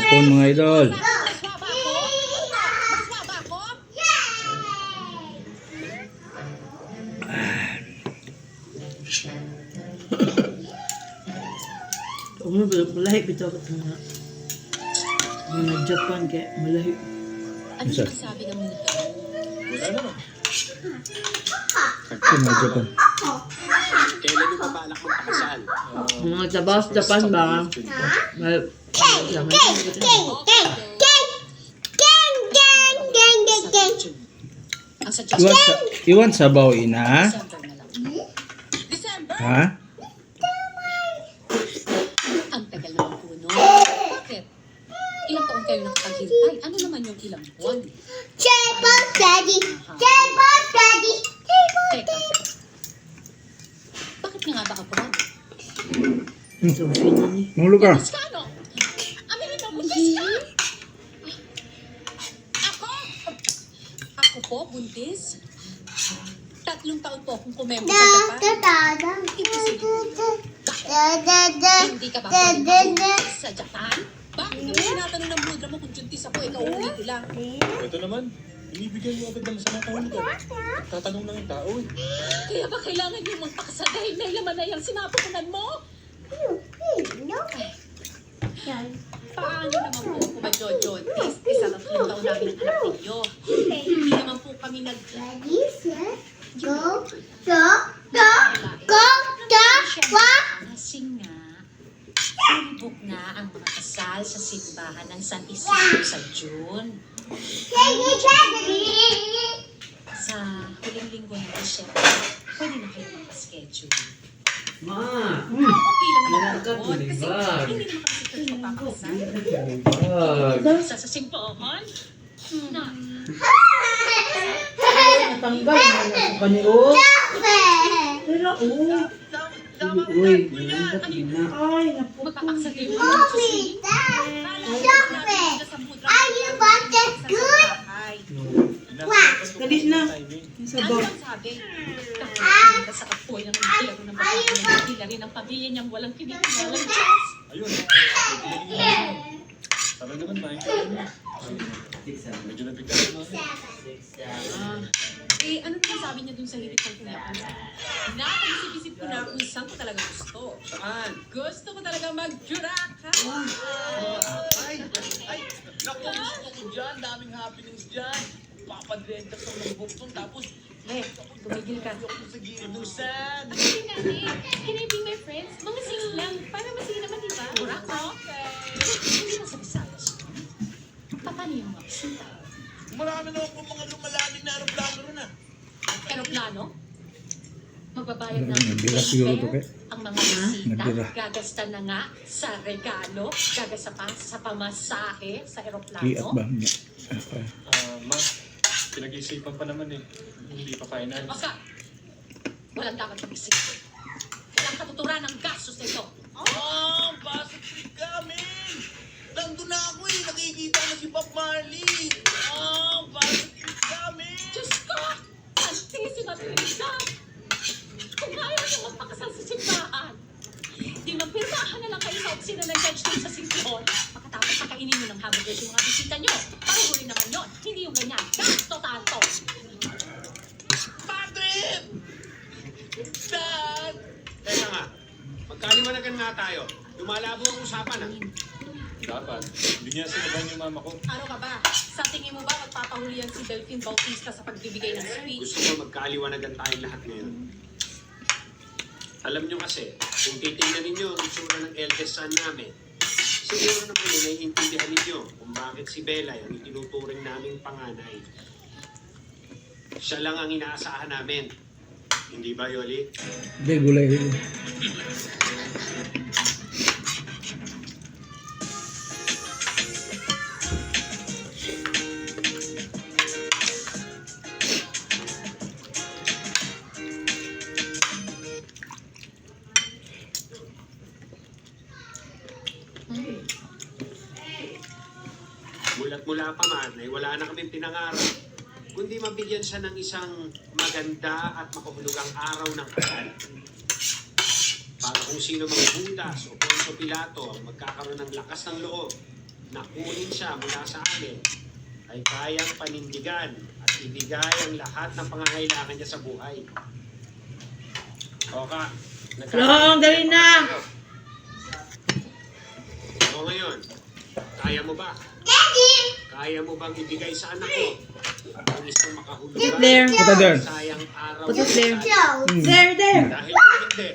hapon mga idol. Malahi bitaw ka mga Japan kaya malahi. Ano yung sabi ng mga ito? Wala naman. Mga Japan. Kailan yung babalak magpakasal? Mga tabas Japan ba? Ang suggestion, Iwan sabaw ina. December na lang. December? Ha? Ang tagal naman po no. Bakit? Ilang taon kayo nakapaghintay? Ano naman yung ilang buwan? Teka. Bakit nga ba apurado? Mahulog ka. Buntis ka, no? Aminin mo, buntis ka! Ako? Ako po, buntis? 3 taon po akong kumembo sa Japan. Hindi ka ba buntis sa Japan? Bakit yung tinatanong ng bludra mo kung juntis ako, ikaw ulit nila? Ito naman, binibigyan mo agad ng masamang kahulugan. Tatanong lang yung tao eh. Kaya ba kailangan yung magpakasal dahil may laman na yung sinapukunan mo? Paano naman po kung ma-jojotis? Isa na 3 taon namin ang anak ninyo. Hindi naman po kami nag... Kasi nga, ulibok na ang mga kasal sa simbahan ng San Isidro sa June. Sa huling linggo ng Disyembre, pwede na kayo magpa-schedule. Ma! Okay lang naman Nalakat po. mo, Kasi diba? hindi naman kasi church magpapakasal. Wag. Sa simbahan? Na, Tanggal mo na sa kanyo. Pero uy, nandat na. Ay, naku. magpapakasal kayo ng susunod. Galit na. Ano Sabaw. ang sabi? Kapag sa apoy ng impyerno ng pagkakilala rin ang pamilya niyang walang kinikilalang Diyos. Ayun. Sabi naman, maintindihan mo. Medyo nabigyan mo. Ano naman sabi niya dun sa hirit ng kuya? Nakapag-isip-isip ko na kung saan ko talaga gusto. Saan? Gusto ko talaga mag-juraka. Ay, naku, gusto ko dyan. Daming happenings dyan. Papadrenta sa mga buktong. Tapos, Tumigil ka. ayoko sa ginusan. Hindi natin. Can I be my friends? Mga sing lang. Para masing naman, di ba? Juraka? Hindi mo sa Visayas. Paano yung mga bisita? Marami naman po mga lumalalim na aeroplano ron ah. Aeroplano? Magbabayad ng Nagdira siguro to, fare ang mga bisita. Nagdira. Gagasta na nga sa regalo. Gagasta pa sa pamasahe sa Iat aeroplano. ba? Ma, pinag-isipan pa naman eh. Hindi pa final. Oscar, walang dapat mag-isip. Kailangan katuturan ng gastos na ito. Pasok trip kami! Nandun na ako eh. Nakikita na si Bob Marley. Pasok trip kami! Diyos ko! Santísima Trinidad! Kung ayaw niyo magpakasal sa simbahan, di magpirmahan na lang kayo sa opisina ng judge dun sa Singapore. Pagkatapos pakainin niyo ng hamburgers yung mga bisita niyo. Pareho rin naman yun. Hindi yung ganyan. Tanto. Padre! Dad! Teka nga, magkaliwanagan nga tayo. Lumalabo ang usapan ah. Dapat. Hindi niya sinaban yung mama ko. Ano ka ba? Sa tingin mo ba magpapahuli yan si Delphine Bautista sa pagbibigay ng speech? Gusto ko magkaliwanagan tayong lahat ngayon. Alam niyo kasi, kung titingnan ninyo ang itsura ng eldest son namin, siguro naman eh, naiintindihan ninyo kung bakit si Belay ang itinuturing naming panganay. Siya lang ang inaasahan namin. Hindi ba, Yoli? Hindi, gulay. Mula pa man ay wala na kaming pinangarap, kundi mabigyan siya ng isang maganda at makahulugang araw ng kasal. Para kung sino mang Judas o Poncio Pilato ang magkakaroon ng lakas ng loob na kunin siya mula sa amin, ay kayang panindigan at ibigay ang lahat ng pangangailangan niya sa buhay. O ka, Long, dali na! O ngayon, kaya mo ba? Kaya mo bang ibigay sa anak ko ang isang makahulugan There. Put it there. sayang araw Put it there. sa atin? There, there! Dahil kung hindi,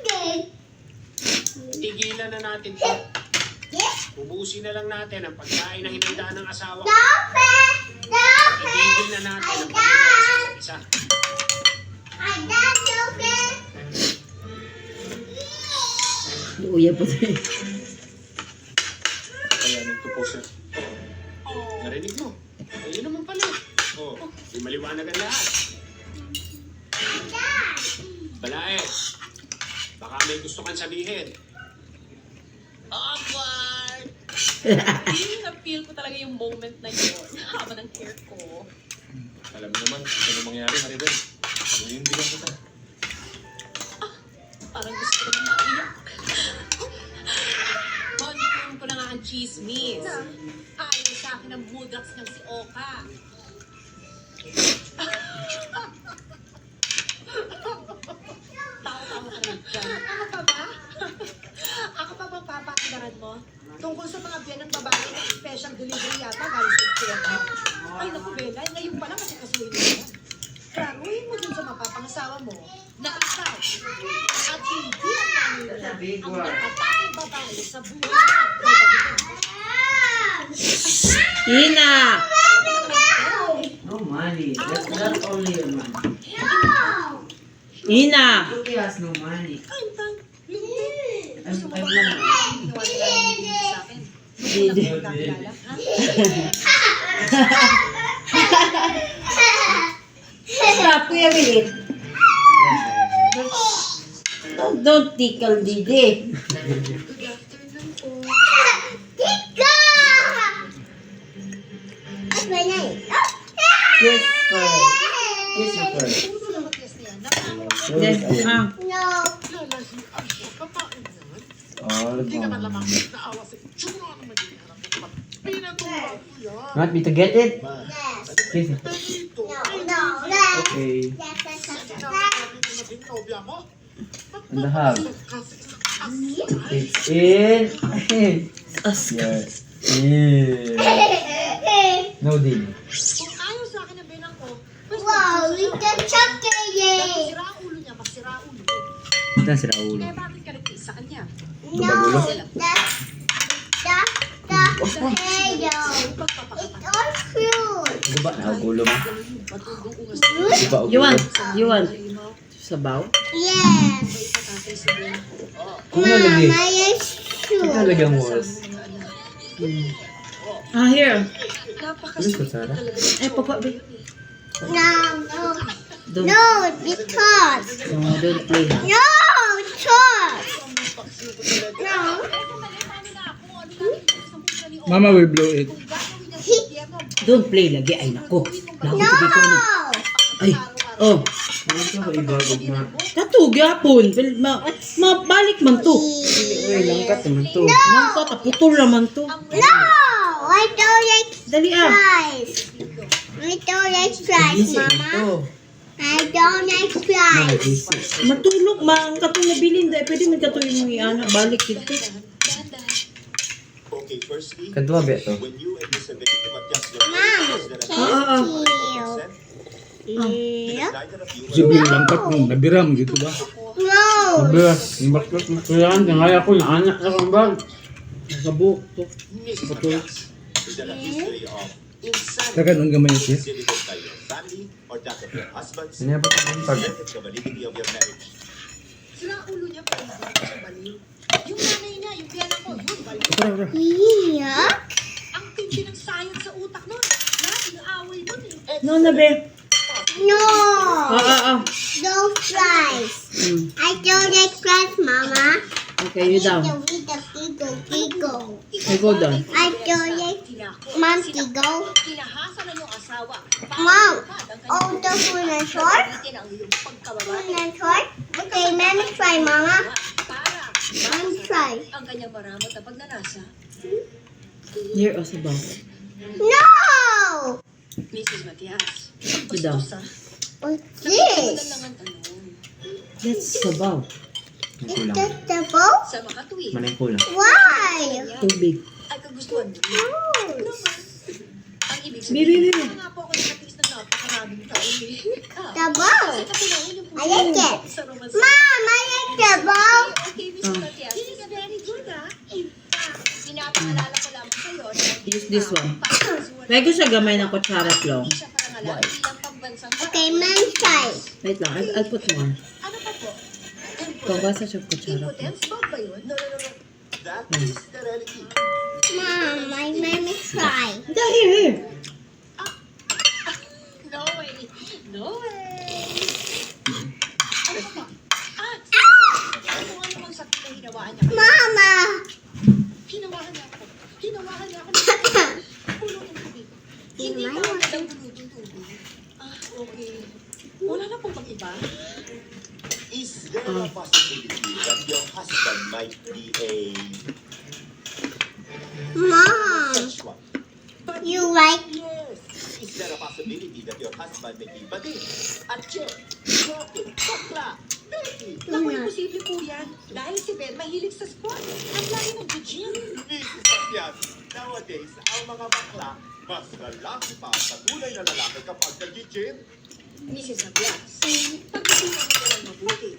tigilan na natin to. Ubusin na lang natin ang pagkain na hinanda ng asawa ko. Itigil na natin ang pagkain sa isa. Uya po tayo. Kaya nagtupo siya. Narinig mo? Ayun naman pala. Oh, di maliwanag ang lahat. Balae, baka may gusto kang sabihin. Awkward! Na-feel ko talaga yung moment na yun. Haba ng hair ko. Alam mo naman, ano mangyari, Maribel? Hindi kita. Parang gusto ko na maiyak. Confirm ko na nga ang chismis. Ayaw sa akin ang mudrax ng si Oka. Tawa-tawa ka rin dyan. Ako pa ba? Ako pa bang papaandaran mo? Tungkol sa mga biyan ng babae na special delivery yata galing sa Ikea. Ay naku Bella, ngayon pa lang kasi kasuhin mo yan. Klaruhin mo dun sa mapapangasawa mo na ikaw at hindi ang nanay ang nakatanging babae sa buhay mo. Ina! No money. That's only your money. Ina! Look, has no money. Gusto mo I'm ba lang. ginawa nila yung video sa akin? Gusto mo na kakilala, ha? Stop, Kuya Willie. Don't tickle Didi. Good afternoon po. Kiss first. Kiss you first. Puro naman yes na yan. Napaka- Yes, ah. All gone. Want me to get it? Kiss it. Okay. And the hug. It's in. Yes. Yeah. No deal. Kung ayaw sa akin ang benang ko, pwede Wow, dahil it's a chocolate! sira ang ulo niya, masira ang ulo ko. Ito si Raul. Eh, bakit ka nagtiis sa kanya? No, the potato. It's all fruit. Guba na gulo mo. Guba o You want? gulo. You want? Sabaw? Yes. Kung nalagay. Mama, yes, Kung fruit. nalagay mo was. Ah, here. Ano ito, Sarah? Eh, papa, be. No, no. Don't, No, because. no, don't play. No, because. No. Mama will blow it. Don't play lagi. Ay, nako. Lagot No. ko dito. Ay, oh. Ano ito ba ibagog na? Katug, yapon. Mabalik man to. Uy, langkat naman to. Nang ka, taputol naman to. No, I don't like Dali ah. fries. I don't like fries, Easy Mama. ito. I don't like fries. Easy. Matulog, man. Katong nabilin. Dahil pwede man katong yung ana. Balik dito. Okay, firstly, Kadwa ba ito? when you and Miss Enrique Matias were Mom, Ah, thank you. Yeah. neither of you Si Bill langkat mo, nabiram gitu ba? No. Sabi, yung bakit kailangan kaya ko na anak sa kambal. Nakabuk to. Miss Matias, is there a history of insanity Takan ang gamay siya. exhibited by your family or that of your husbands? Sinabi ko yung pag... Prevented the validity of your marriage. Sira ang ulo niya, pero hindi ko siya baliw. Yung nanay niya, yung biyanan ko, yun baliw. Yeah. Ang tindi ng sayang sa utak nun. Lahat inaaway nun eh. No, na, be. No. Ah. No fries. I don't like fries, Mama. Okay, you down. Eat the giggle. I go down. I don't like Mom, giggle. Kinahasa na yung asawa. Mom, oh, the food and short? Itin ang iyong pagkababae. Food and short? Okay, Mama, try, Mama. Para Mom, try. ang kanyang maramot na pagnanasa. Here or sabaw? No! Mrs. Matias. Ito daw. What's this? That's sabaw. May Is kulang. that the boat? Sa makatuwid. Mana yung kulang? Why? Tubig. Ay kagustuhan mo. Ang ibig Bibi, sabihin, bibi. kaya nga po ako nakatiis ng napakaraming taon eh. The boat. Kasi katunayan yung I like it. sa romansa. Mom, I like the boat. Okay, Mrs. Matias. This is very good, ah. In fact, pinapaalala ko lamang sa'yo na Use this one. Lagi siya gamay ng kutsara long. hindi siya parangalan bilang pambansang Okay, man, try. Wait lang, I'll put more. Ano pa po? Pabasa siya kutsara. Impotence? Bawag ba yun? No. That is the reality. Mom, my mom is try. Here. No way. No way. Ano pa? Ano nga namang sakit na hinawaan niya? Mama. Hinawahan niya ako. Hinawahan niya ako. Pulo ng tubig. Hindi Hinawahan pa mo. ako ng bulutong tubig. Okay. Wala na pong pag-iba? Is there a possibility that your husband might be a Mom, sexual? you like Yes. Is there a possibility that your husband may be bading, a chick, broken, bakla, baby? Naku, imposible po yan. Dahil si Ben mahilig sa sports. Ang lagi nag-gym. Mrs. Matias, nowadays, ang mga bakla, mas lalaki pa sa tunay na lalaki kapag nag-gym. Mrs. Matias, pag-isipan mo lang mabuti.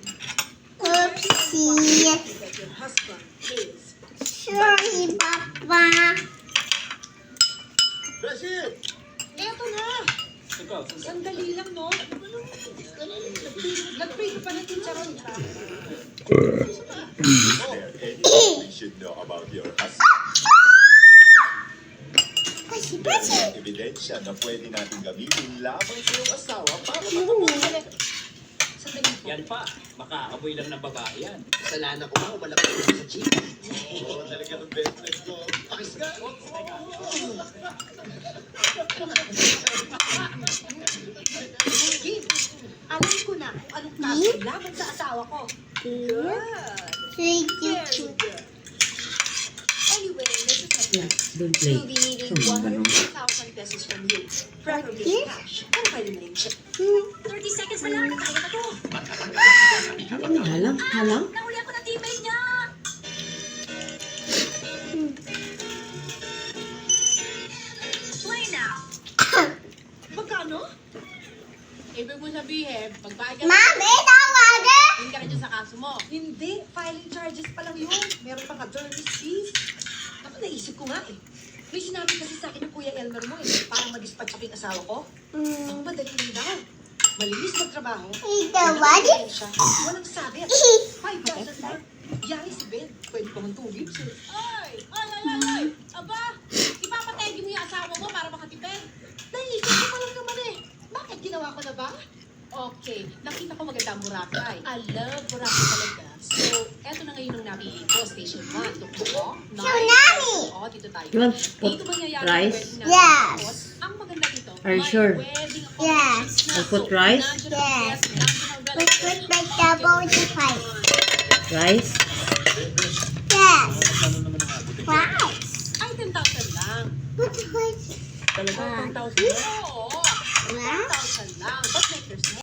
oopsie. That your husband is. Sorry, Papa. Rashid! Eto na! Ikaw, Sandali lang, no? Nag-pray ka pa ng chicharon, ha? Is there anything we should know about your husband? Kasi, May ebidensya na pwede natin gamitin lamang sa iyong asawa para makapagbalik. Sandali po. yan pa. Baka amoy lang ng babae yan. Kasalanan ko ba o malapit ko sa gym? Oo, talaga ng business ko. Pakis ka. Kim, alam ko na kung anong kaso laban sa asawa ko. Good. thank you. Very good. Anyway, Mrs. Yeah, Matias, don't we'll play. be needing 100,000 pesos from you. Preferably Yes. cash. Pero pwede na rin check. 30 seconds na lang, kaya na to. Halang. Nahuli ako ng teammate niya. Play now. Magkano? Ibig mo sabihin, pagbayad ka Mom, ito water. hindi ka na dyan sa kaso mo. Hindi. Filing charges pa lang yun. Meron pang attorney's fees. Ako, naisip ko nga eh. May sinabi kasi sa akin ng Kuya Elmer mo eh. Parang mag-dispatch ako yung asawa ko. Ang madali lang daw. Malinis magtrabaho. Ito water. Siya. Walang sabit. 5,000 lang. Yari si Ben. Pwede pa mong 2 lips eh. Ay! Aba, ipapategi mo yung asawa mo para makatipid. Naisip ko pa lang naman eh. Bakit ginawa ko na ba? Okay, nakita ko maganda ang Boracay. I love Boracay talaga. So, eto na ngayon ang napili ko, Station 1. Look mo, Tsunami. Oo, dito tayo. You want put Dito mangyayari rice? ang wedding natin. Yes. Tapos, ang maganda dito, Are you may sure? wedding Yes. accommodations na. I'll put So, rice? nandiyan ang Yes. guest, nandiyan ang Let's put relatives. like double to five. Rice? Yes. Ano Rice. Ay, 10,000 lang. What the rice? Talaga, 10,000 Oo, Wow. 10,000 lang. But make yours